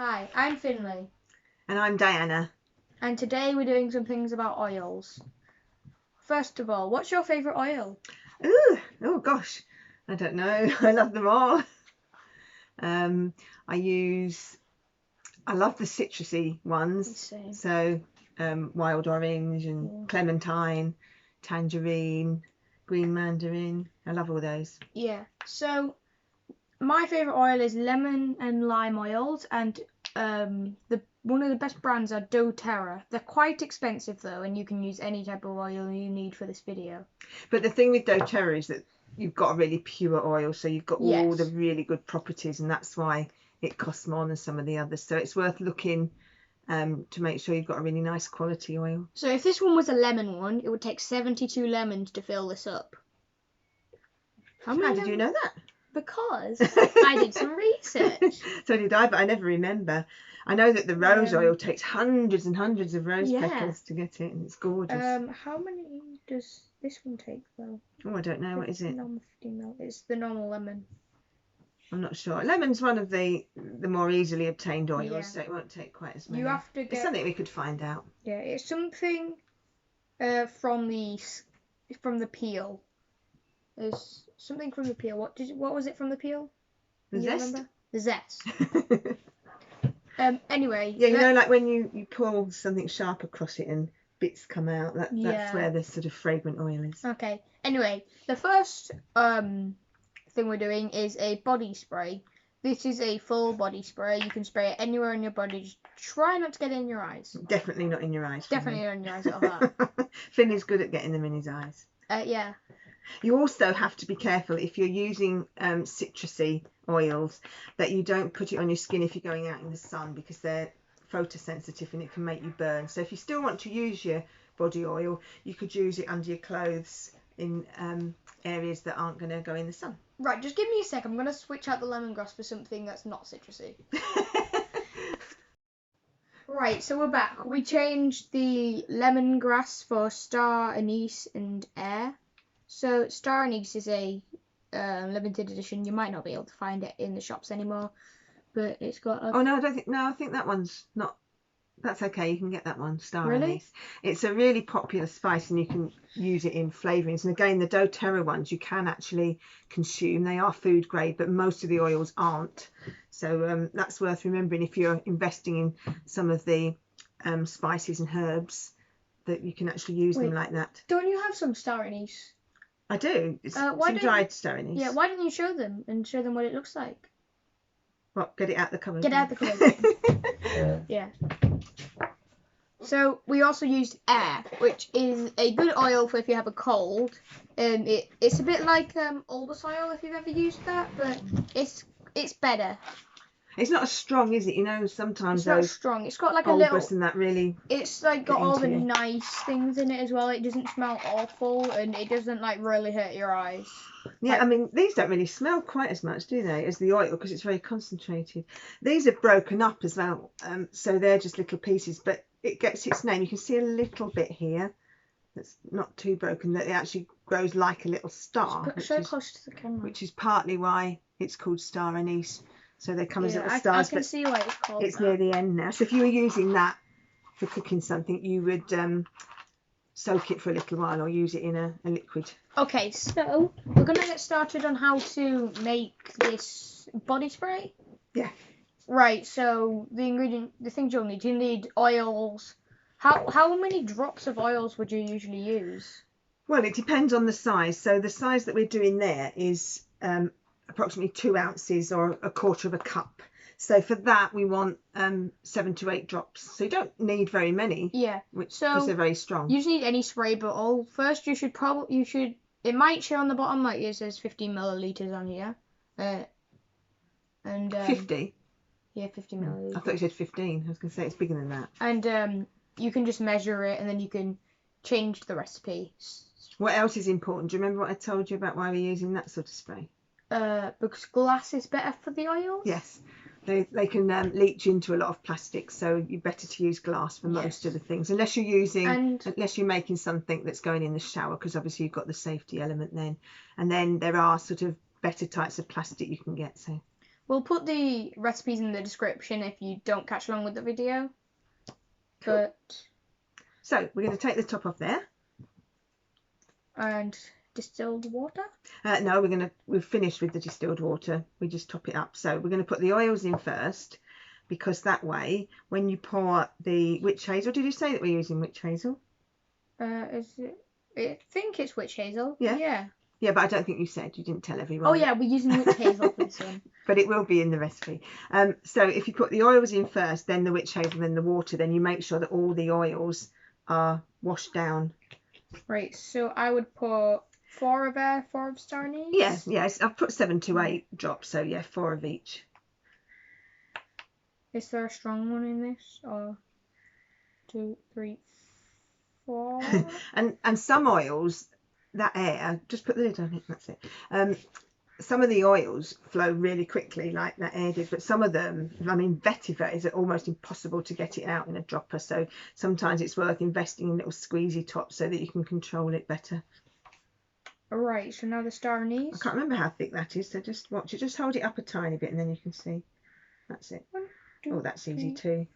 Hi, I'm Finley. And I'm Diana. And today we're doing some things about oils. First of all, what's your favourite oil? Oh gosh, I don't know. I love them all. I love the citrusy ones. Same. So wild orange and clementine, tangerine, green mandarin. I love all those. Yeah. So my favourite oil is lemon and lime oils, and one of the best brands are doTERRA. They're quite expensive though, and you can use any type of oil you need for this video. But the thing with doTERRA is that you've got a really pure oil, so you've got all the really good properties, and that's why it costs more than some of the others. So it's worth looking to make sure you've got a really nice quality oil. So if this one was a lemon one, it would take 72 lemons to fill this up. How did you know that? Because I did some research. So did I, but I never remember. I know that the rose oil takes hundreds and hundreds of rose petals to get it, and it's gorgeous. How many does this one take though? Oh, I don't know. What is it? Normal 50 ml. It's the normal lemon. I'm not sure. Lemon's one of the more easily obtained oils, so it won't take quite as many. You have to get. It's something we could find out. Yeah, it's something from the peel. There's something from the peel. What was it from the peel? The zest. Remember? The zest. Anyway. Yeah, you know, like when you pull something sharp across it and bits come out. That's where the sort of fragrant oil is. Okay. Anyway, the first thing we're doing is a body spray. This is a full body spray. You can spray it anywhere in your body. Just try not to get it in your eyes. Definitely not in your eyes. Definitely not in your eyes at all. Finney's good at getting them in his eyes. Yeah. You also have to be careful if you're using citrusy oils that you don't put it on your skin if you're going out in the sun, because they're photosensitive and it can make you burn. So if you still want to use your body oil, you could use it under your clothes in areas that aren't going to go in the sun. Right, just give me a sec. I'm going to switch out the lemongrass for something that's not citrusy. Right, so we're back. We changed the lemongrass for star anise and air. So star anise is a limited edition. You might not be able to find it in the shops anymore, but it's got a... Oh no, I don't think... No, I think that one's not... That's okay, you can get that one, star anise. It's a really popular spice and you can use it in flavourings. And again, the doTERRA ones you can actually consume. They are food grade, but most of the oils aren't. So that's worth remembering if you're investing in some of the spices and herbs, that you can actually use them like that. Don't you have some star anise? I do. It's some dried star anise. Yeah, why didn't you show them what it looks like? What, get it out the cupboard? Get out the cupboard. Yeah. So we also used air, which is a good oil for if you have a cold. It's a bit like Aldous oil if you've ever used that, but it's better. It's not as strong, is it? You know, sometimes it's not strong. It's got like a little. And that really. It's like got all the nice things in it as well. It doesn't smell awful, and it doesn't like really hurt your eyes. Yeah, I mean, these don't really smell quite as much, do they, as the oil, because it's very concentrated. These are broken up as well, so they're just little pieces, but it gets its name. You can see a little bit here that's not too broken, that it actually grows like a little star. So close to the camera. Which is partly why it's called star anise. So they come as little stars. I can see why it's called It's near the end now. So if you were using that for cooking something, you would soak it for a little while or use it in a liquid. Okay, so we're going to get started on how to make this body spray. Yeah. Right, so the things you'll need. You need oils. How many drops of oils would you usually use? Well, it depends on the size. So the size that we're doing there is approximately 2 ounces or a quarter of a cup. So for that we want 7 to 8 drops. So you don't need very many. Yeah. Because they're very strong. You just need any spray bottle. First, you should. It might show on the bottom like it says 15 milliliters on here. 50. Yeah, 50 milliliters. I thought you said 15. I was going to say it's bigger than that. And you can just measure it, and then you can change the recipe. What else is important? Do you remember what I told you about why we're using that sort of spray? Because glass is better for the oils? Yes. They can leach into a lot of plastic, so you're better to use glass for most of the things, unless you're making something that's going in the shower, because obviously you've got the safety element then. And then there are sort of better types of plastic you can get. So We'll put the recipes in the description if you don't catch along with the video. Cool. But so we're going to take the top off there. And distilled water? No, we've finished with the distilled water. We just top it up. So we're going to put the oils in first, because that way, when you pour the witch hazel, did you say that we're using witch hazel? Is it? I think it's witch hazel. Yeah. Yeah. Yeah, but I don't think you said. You didn't tell everyone. Oh yeah, we're using witch hazel for this one. But it will be in the recipe. So if you put the oils in first, then the witch hazel, then the water, then you make sure that all the oils are washed down. Right. So I would put 4 of star anise. Yes. I've put 7 to 8 drops. So yeah, 4 of each. Is there a strong one in this? Or 2, 3, 4? and some oils, that air, just put the lid on it. That's it. Some of the oils flow really quickly, like that air did, but some of them, I mean, vetiver is almost impossible to get it out in a dropper. So sometimes it's worth investing in little squeezy tops so that you can control it better. Alright, so now the star anise. I can't remember how thick that is, so just watch it. Just hold it up a tiny bit and then you can see. That's it. 1, 2, Oh, that's easy 3, too.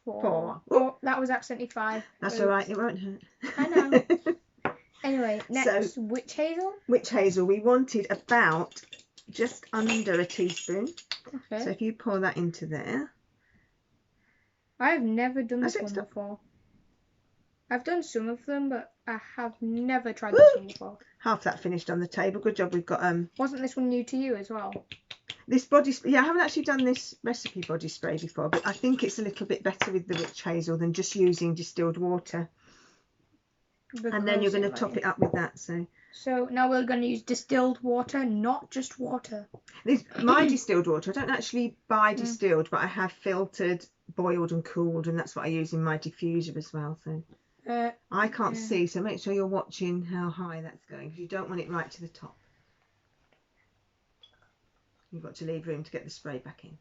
4. Oh, that was accidentally 5. That's all right. It won't hurt. I know. Anyway, next, so, witch hazel. Witch hazel, we wanted about just under a teaspoon. Okay. So if you pour that into there. I have never done this one before. I've done some of them, but I have never tried this one before. Half that finished on the table. Good job. We've got Wasn't this one new to you as well? This body spray, yeah, I haven't actually done this recipe body spray before, but I think it's a little bit better with the witch hazel than just using distilled water. Because and then you're going to top it up with that. So now we're going to use distilled water, not just water. My distilled water, I don't actually buy distilled, but I have filtered, boiled and cooled, and that's what I use in my diffuser as well. So I can't see, so make sure you're watching how high that's going, because you don't want it right to the top. You've got to leave room to get the spray back in.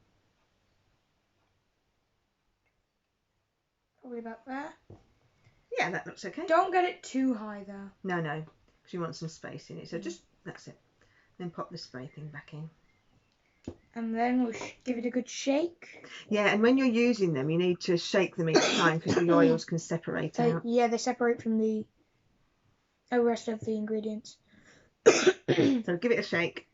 Probably about there. Yeah, that looks okay. Don't get it too high though. No, because you want some space in it. So just, that's it. Then pop the spray thing back in. And then we'll give it a good shake. Yeah, and when you're using them, you need to shake them each time because the oils can separate out. Yeah, they separate from the rest of the ingredients. So give it a shake.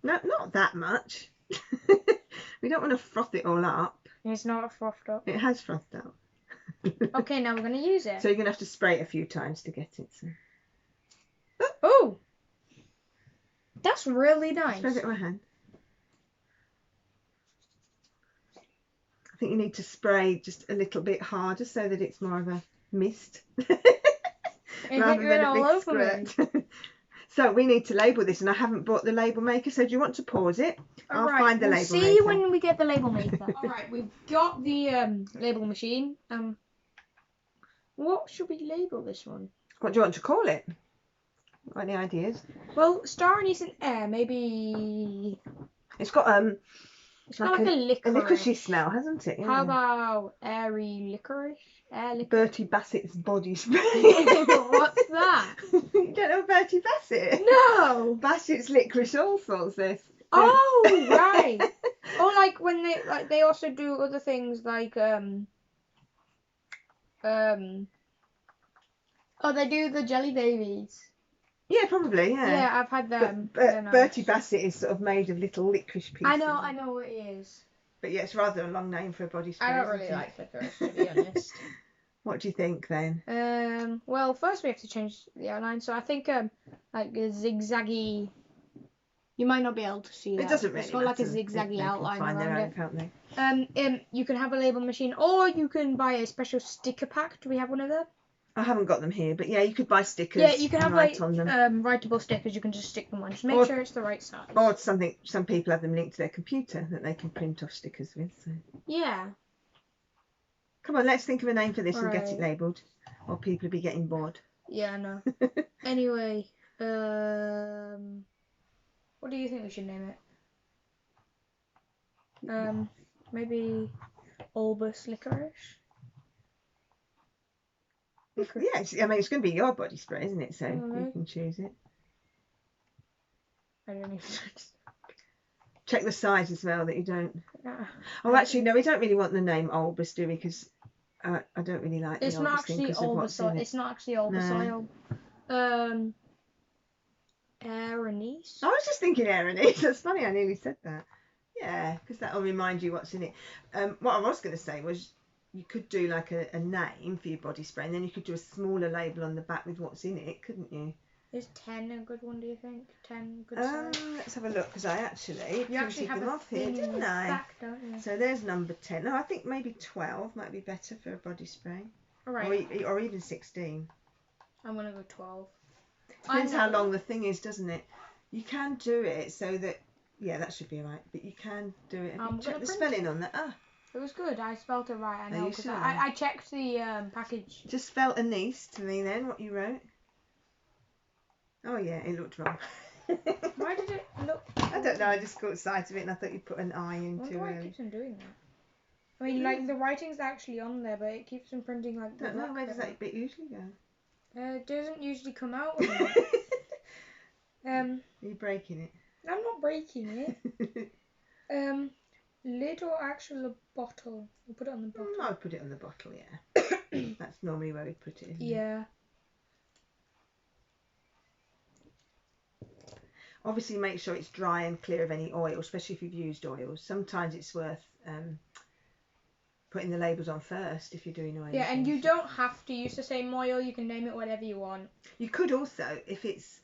No, not that much. We don't want to froth it all up. It's not frothed up. It has frothed up. Okay, now we're going to use it. So you're going to have to spray it a few times to get it. So. Oh! That's really nice. Spread it in my hand. I think you need to spray just a little bit harder so that it's more of a mist. Rather than a big squirt. So we need to label this, and I haven't bought the label maker, so do you want to pause it? I'll find the label maker. See when we get the label maker. Alright, we've got the label machine. What should we label this one? What do you want to call it? Got any ideas? Well, star anise and air, maybe. It's got it's got like a licorice. A licoricey smell, hasn't it? Yeah. How about airy licorice? Bertie Bassett's body spray. What's that? You don't know Bertie Bassett? No. Bassett's licorice all sorts. This. Oh right. Or like when they also do other things like oh, they do the jelly babies. Yeah, probably. Yeah. Yeah, I've had them. But Bertie Bassett is sort of made of little licorice pieces. I know what it is. But yeah, it's rather a long name for a body spray. I don't really like licorice, to be honest. What do you think then? Well, first we have to change the outline. So I think like a zigzaggy. You might not be able to see that. It doesn't really It's got like a zigzaggy outline around it. Can't they? You can have a label machine, or you can buy a special sticker pack. Do we have one of them? I haven't got them here, but yeah, you could buy stickers. Yeah, you can have like on them. writable stickers. You can just stick them on. Just make sure it's the right size. Or something. Some people have them linked to their computer that they can print off stickers with. So. Yeah. Come on, let's think of a name for this and get it labelled, or people will be getting bored. Yeah, I know. Anyway, what do you think we should name it? Maybe Albus Licorice. Yeah, I mean, it's going to be your body spray, isn't it? So you can choose it. I don't even Check the size as well, that you don't. Yeah. Oh, actually, no, we don't really want the name Olbus, do we? Because I don't really like the It's Olbus not thing actually because of what's in Olbus. it. It's not actually Olbus oil. Anise. I was just thinking Aranese. That's funny. I nearly said that. Yeah, because that'll remind you what's in it. What I was going to say was you could do like a name for your body spray, and then you could do a smaller label on the back with what's in it, couldn't you? Is 10 a good one, do you think? 10 good size? Let's have a look, because I actually printed have them a off here, didn't I? back, don't you? So there's number 10. No, I think maybe 12 might be better for a body spray. All right. Or even 16. I'm going to go 12. Depends how long the thing is, doesn't it? You can do it so that, yeah, that should be right, but you can do it. Have you checked the spelling on that? Ah. It was good. I spelled it right. I know. Are you sure? I checked the package. Just spell anise to me then, what you wrote. Oh yeah, it looked wrong. Why did it look? I don't know. I just caught sight of it and I thought you put an I in too Why it early. keeps on doing that? I mean, like the writing's actually on there, but it keeps on printing like. I don't know. Where does that bit usually go? It doesn't usually come out. Are you breaking it? I'm not breaking it. Lid or actual bottle? We'll put it on the bottle. I would put it on the bottle, yeah. That's normally where we put it, isn't yeah. it? Obviously make sure it's dry and clear of any oil, especially if you've used oils. Sometimes it's worth putting the labels on first if you're doing oil. Yeah, and you don't have to use the same oil. You can name it whatever you want. You could also, if it's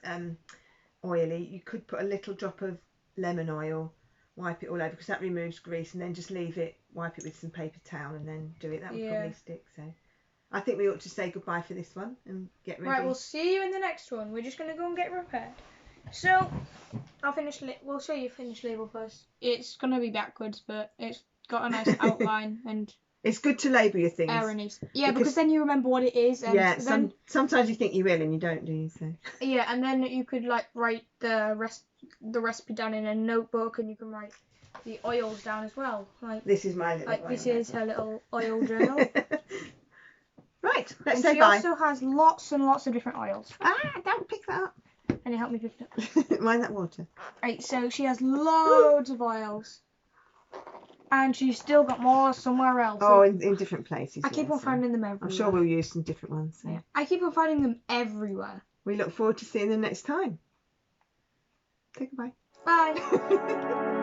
oily, you could put a little drop of lemon oil, wipe it all over, because that removes grease, and then just leave it, wipe it with some paper towel and then do it. That would probably stick. So I think we ought to say goodbye for this one and get ready. Right, we'll see you in the next one. We're just going to go and get prepared. So, we'll show you finished label first. It's going to be backwards, but it's got a nice outline and... It's good to label your things. Ironies. Yeah, because then you remember what it is. And yeah, then, sometimes you think you will and you don't, do you? So. Yeah, and then you could like write the recipe down in a notebook, and you can write the oils down as well. Like this is my little. Like this is her little oil journal. Right, let's and say she bye. also has lots and lots of different oils. Don't pick that up. Can you help me pick it up? Mind that water. Right, so she has loads of oils. And she's still got more somewhere else. Oh, in different places. I keep on finding them everywhere. I'm sure we'll use some different ones. So. Yeah. I keep on finding them everywhere. We look forward to seeing them next time. Say goodbye. Bye.